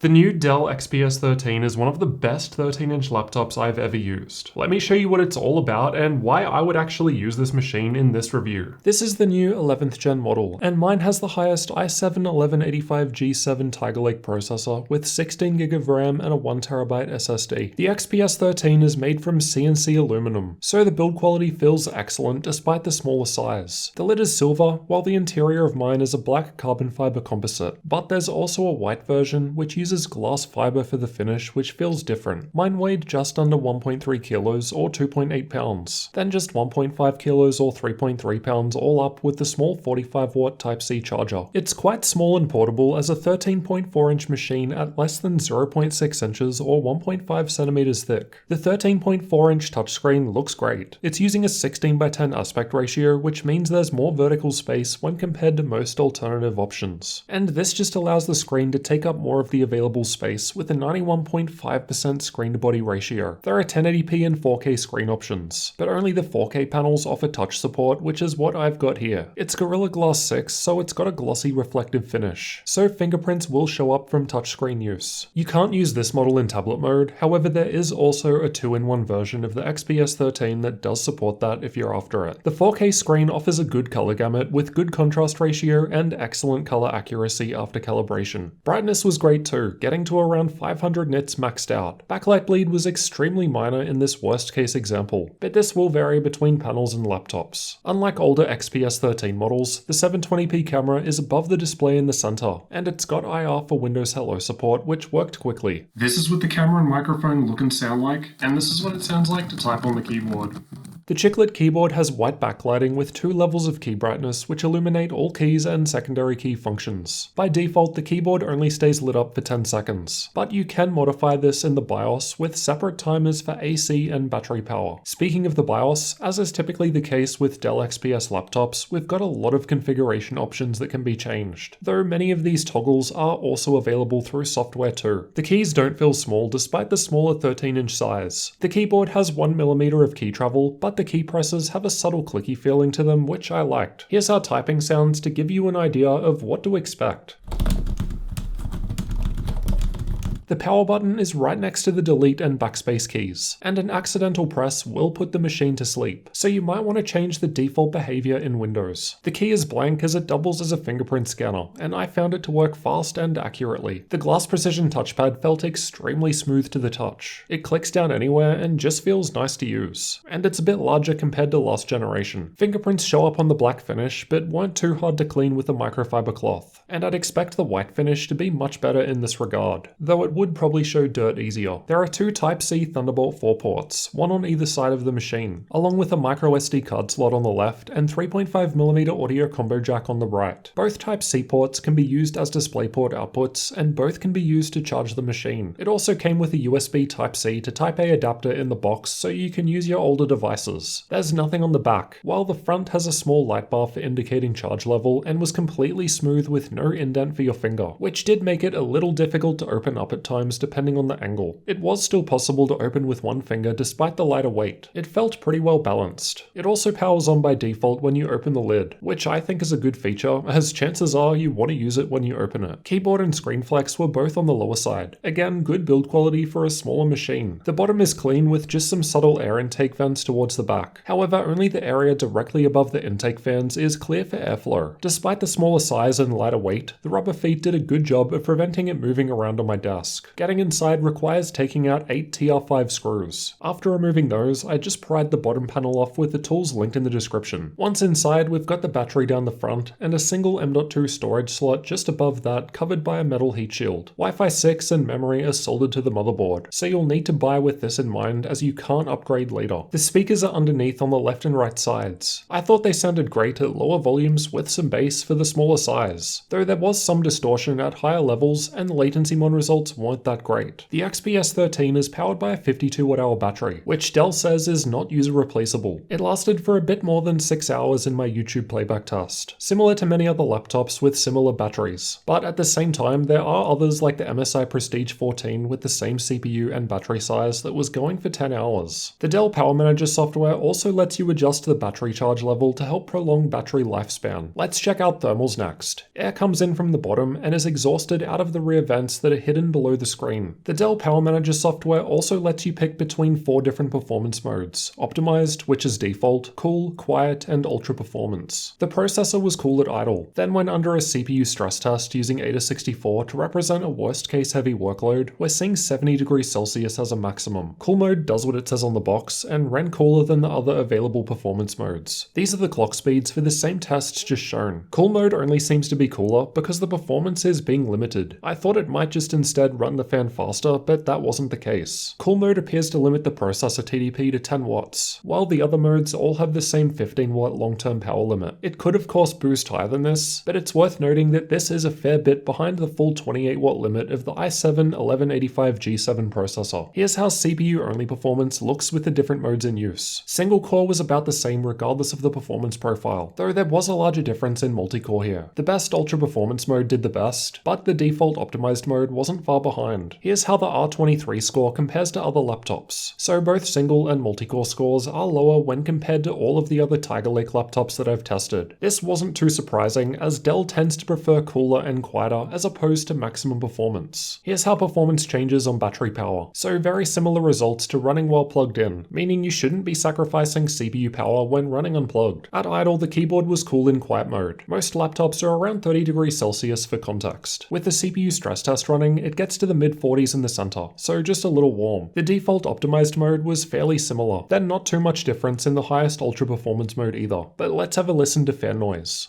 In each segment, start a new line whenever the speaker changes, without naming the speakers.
The new Dell XPS 13 is one of the best 13-inch laptops I've ever used. Let me show you what it's all about and why I would actually use this machine in this review. This is the new 11th gen model, and mine has the highest i7-1185G7 Tiger Lake processor with 16GB of RAM and a 1TB SSD. The XPS 13 is made from CNC aluminum, so the build quality feels excellent despite the smaller size. The lid is silver, while the interior of mine is a black carbon fiber composite, but there's also a white version which uses glass fiber for the finish, which feels different. Mine weighed just under 1.3 kilos or 2.8 pounds, then just 1.5 kilos or 3.3 pounds all up with the small 45-watt Type-C charger. It's quite small and portable as a 13.4-inch machine at less than 0.6 inches or 1.5 centimeters thick. The 13.4-inch touchscreen looks great. It's using a 16:10 aspect ratio, which means there's more vertical space when compared to most alternative options. And this just allows the screen to take up more of the available space with a 91.5% screen-to-body ratio. There are 1080p and 4K screen options, but only the 4K panels offer touch support, which is what I've got here. It's Gorilla Glass 6, so it's got a glossy reflective finish, so fingerprints will show up from touchscreen use. You can't use this model in tablet mode, however there is also a 2-in-1 version of the XPS 13 that does support that if you're after it. The 4K screen offers a good color gamut with good contrast ratio and excellent color accuracy after calibration. Brightness was great too, getting to around 500 nits maxed out. Backlight bleed was extremely minor in this worst case example, but this will vary between panels and laptops. Unlike older XPS 13 models, the 720p camera is above the display in the center, and it's got IR for Windows Hello support, which worked quickly.
This is what the camera and microphone look and sound like, and this is what it sounds like to type on the keyboard.
The chiclet keyboard has white backlighting with 2 levels of key brightness which illuminate all keys and secondary key functions. By default, the keyboard only stays lit up for 10 seconds, but you can modify this in the BIOS with separate timers for AC and battery power. Speaking of the BIOS, as is typically the case with Dell XPS laptops, we've got a lot of configuration options that can be changed, though many of these toggles are also available through software too. The keys don't feel small despite the smaller 13-inch size. The keyboard has 1mm of key travel, but the key presses have a subtle clicky feeling to them, which I liked. Here's how typing sounds to give you an idea of what to expect. The power button is right next to the delete and backspace keys, and an accidental press will put the machine to sleep, so you might want to change the default behavior in Windows. The key is blank as it doubles as a fingerprint scanner, and I found it to work fast and accurately. The Glass Precision touchpad felt extremely smooth to the touch. It clicks down anywhere and just feels nice to use, and it's a bit larger compared to last generation. Fingerprints show up on the black finish, but weren't too hard to clean with a microfiber cloth, and I'd expect the white finish to be much better in this regard, though it would probably show dirt easier. There are 2 Type-C Thunderbolt 4 ports, one on either side of the machine, along with a MicroSD card slot on the left and 3.5mm audio combo jack on the right. Both Type-C ports can be used as DisplayPort outputs, and both can be used to charge the machine. It also came with a USB Type-C to Type-A adapter in the box, so you can use your older devices. There's nothing on the back, while the front has a small light bar for indicating charge level and was completely smooth with no indent for your finger, which did make it a little difficult to open up at times depending on the angle. It was still possible to open with one finger despite the lighter weight. It felt pretty well balanced. It also powers on by default when you open the lid, which I think is a good feature, as chances are you want to use it when you open it. Keyboard and screen flex were both on the lower side. Again, good build quality for a smaller machine. The bottom is clean with just some subtle air intake vents towards the back. However, only the area directly above the intake fans is clear for airflow. Despite the smaller size and lighter weight, the rubber feet did a good job of preventing it moving around on my desk. Getting inside requires taking out 8 TR5 screws. After removing those, I just pried the bottom panel off with the tools linked in the description. Once inside, we've got the battery down the front and a single M.2 storage slot just above that covered by a metal heat shield. Wi-Fi 6 and memory are soldered to the motherboard, so you'll need to buy with this in mind as you can't upgrade later. The speakers are underneath on the left and right sides. I thought they sounded great at lower volumes with some bass for the smaller size, though there was some distortion at higher levels and latency mon results weren't weren't that great. The XPS 13 is powered by a 52 watt-hour battery, which Dell says is not user replaceable. It lasted for a bit more than 6 hours in my YouTube playback test, similar to many other laptops with similar batteries. But at the same time, there are others like the MSI Prestige 14 with the same CPU and battery size that was going for 10 hours. The Dell Power Manager software also lets you adjust the battery charge level to help prolong battery lifespan. Let's check out thermals next. Air comes in from the bottom and is exhausted out of the rear vents that are hidden below the screen. The Dell Power Manager software also lets you pick between 4 different performance modes: optimized, which is default, cool, quiet, and ultra performance. The processor was cool at idle, then went under a CPU stress test using AIDA64 to represent a worst case heavy workload. We're seeing 70 degrees Celsius as a maximum. Cool mode does what it says on the box and ran cooler than the other available performance modes. These are the clock speeds for the same tests just shown. Cool mode only seems to be cooler because the performance is being limited. I thought it might just instead run the fan faster, but that wasn't the case. Cool mode appears to limit the processor TDP to 10 watts, while the other modes all have the same 15 watt long-term power limit. It could of course boost higher than this, but it's worth noting that this is a fair bit behind the full 28 watt limit of the i7-1185G7 processor. Here's how CPU-only performance looks with the different modes in use. Single core was about the same regardless of the performance profile, though there was a larger difference in multi-core here. The best ultra performance mode did the best, but the default optimized mode wasn't far behind. Here's how the R23 score compares to other laptops. So both single and multi-core scores are lower when compared to all of the other Tiger Lake laptops that I've tested. This wasn't too surprising, as Dell tends to prefer cooler and quieter as opposed to maximum performance. Here's how performance changes on battery power. So very similar results to running while plugged in, meaning you shouldn't be sacrificing CPU power when running unplugged. At idle, the keyboard was cool in quiet mode. Most laptops are around 30 degrees Celsius for context. With the CPU stress test running, it gets to the mid-40s in the center, so just a little warm. The default optimized mode was fairly similar, then not too much difference in the highest ultra performance mode either. But let's have a listen to fan noise.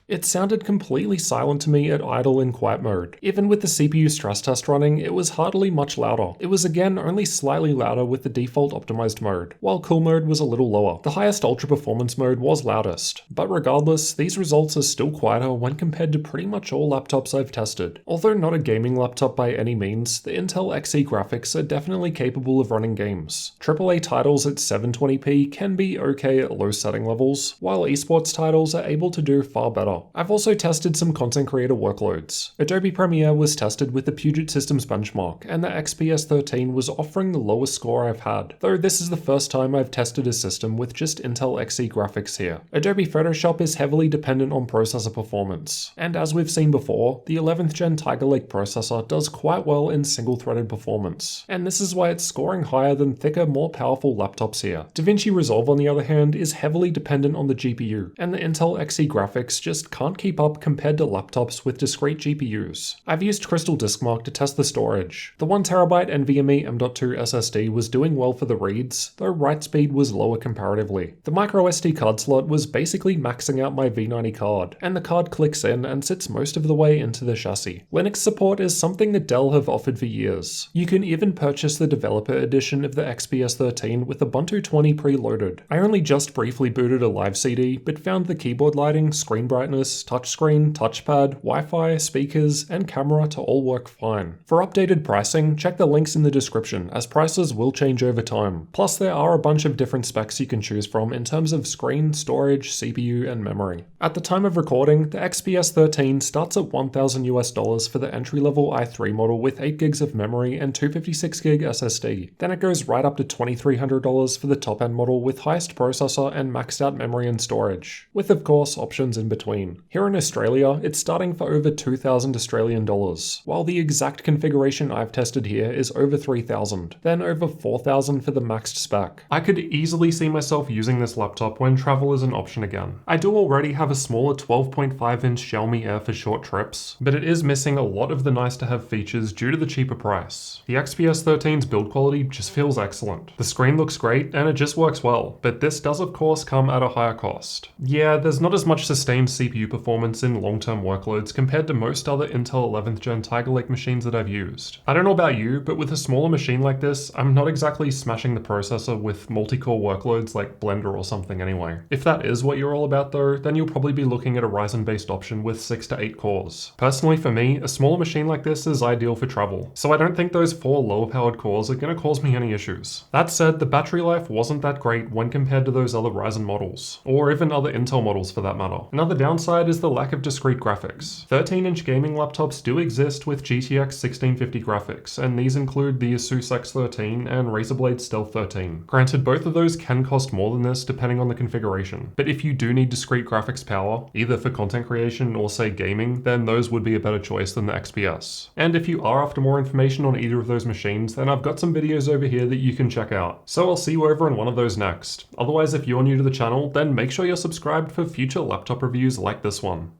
It sounded completely silent to me at idle in quiet mode. Even with the CPU stress test running, it was hardly much louder. It was again only slightly louder with the default optimized mode, while cool mode was a little lower. The highest ultra performance mode was loudest, but regardless, these results are still quieter when compared to pretty much all laptops I've tested. Although not a gaming laptop by any means, the Intel Xe graphics are definitely capable of running games. AAA titles at 720p can be okay at low setting levels, while esports titles are able to do far better. I've also tested some content creator workloads. Adobe Premiere was tested with the Puget Systems benchmark, and the XPS 13 was offering the lowest score I've had, though this is the first time I've tested a system with just Intel Xe graphics here. Adobe Photoshop is heavily dependent on processor performance, and as we've seen before, the 11th gen Tiger Lake processor does quite well in single-threaded performance, and this is why it's scoring higher than thicker, more powerful laptops here. DaVinci Resolve, on the other hand, is heavily dependent on the GPU, and the Intel Xe graphics just can't keep up compared to laptops with discrete GPUs. I've used Crystal Diskmark to test the storage. The 1TB NVMe M.2 SSD was doing well for the reads, though write speed was lower comparatively. The MicroSD card slot was basically maxing out my V90 card, and the card clicks in and sits most of the way into the chassis. Linux support is something that Dell have offered for years. You can even purchase the developer edition of the XPS 13 with Ubuntu 20 preloaded. I only just briefly booted a live CD, but found the keyboard lighting, screen brightness, touchscreen, touchpad, Wi-Fi, speakers, and camera to all work fine. For updated pricing, check the links in the description, as prices will change over time. Plus, there are a bunch of different specs you can choose from in terms of screen, storage, CPU, and memory. At the time of recording, the XPS 13 starts at $1,000 for the entry-level i3 model with 8 gigs of memory and 256GB SSD. Then it goes right up to $2,300 for the top-end model with highest processor and maxed out memory and storage, with of course options in between. Here in Australia, it's starting for over 2,000 Australian dollars, while the exact configuration I've tested here is over 3,000, then over 4,000 for the maxed spec. I could easily see myself using this laptop when travel is an option again. I do already have a smaller 12.5-inch Xiaomi Air for short trips, but it is missing a lot of the nice-to-have features due to the cheaper price. The XPS 13's build quality just feels excellent. The screen looks great, and it just works well, but this does of course come at a higher cost. Yeah, there's not as much sustained CPU CPU performance in long-term workloads compared to most other Intel 11th gen Tiger Lake machines that I've used. I don't know about you, but with a smaller machine like this, I'm not exactly smashing the processor with multi-core workloads like Blender or something anyway. If that is what you're all about though, then you'll probably be looking at a Ryzen-based option with 6 to 8 cores. Personally for me, a smaller machine like this is ideal for travel, so I don't think those 4 lower powered cores are going to cause me any issues. That said, the battery life wasn't that great when compared to those other Ryzen models, or even other Intel models for that matter. Another downside is the lack of discrete graphics. 13-inch gaming laptops do exist with GTX 1650 graphics, and these include the Asus X13 and Razer Blade Stealth 13. Granted, both of those can cost more than this depending on the configuration, but if you do need discrete graphics power, either for content creation or say gaming, then those would be a better choice than the XPS. And if you are after more information on either of those machines, then I've got some videos over here that you can check out. So I'll see you over in one of those next. Otherwise, if you're new to the channel, then make sure you're subscribed for future laptop reviews like this one.